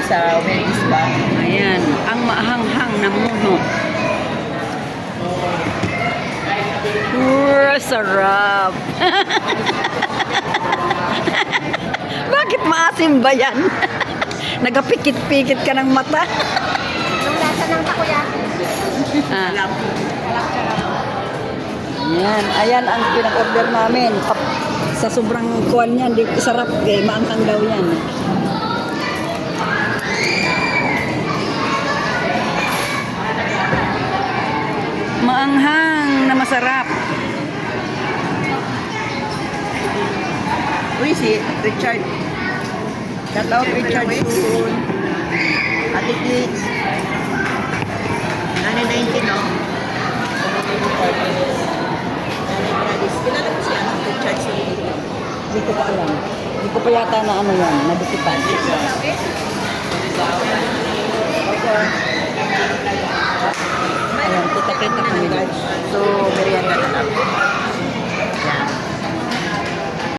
Sa Wings ba? Ayan, ang mahanghang na muno. Sarap. Bakit maasim ba yan? Nagapikit-pikit ka ng mata. Yung lasa ng takoyaki. Ah. Ayan ang pinag-order namin. Sa sobrang kuwan niyan, di sarap eh, maanghang daw yan. Maanghang na masarap. Uy, si Richard. Shout out Richard soon. Ate Kids. 919, no? Kilala mo siya, Richard soon. Hindi ko pa alam. Hindi ko pa yata na ano yan, nabukitan. Ayan, kita-kita kami guys. So, merienda na lang.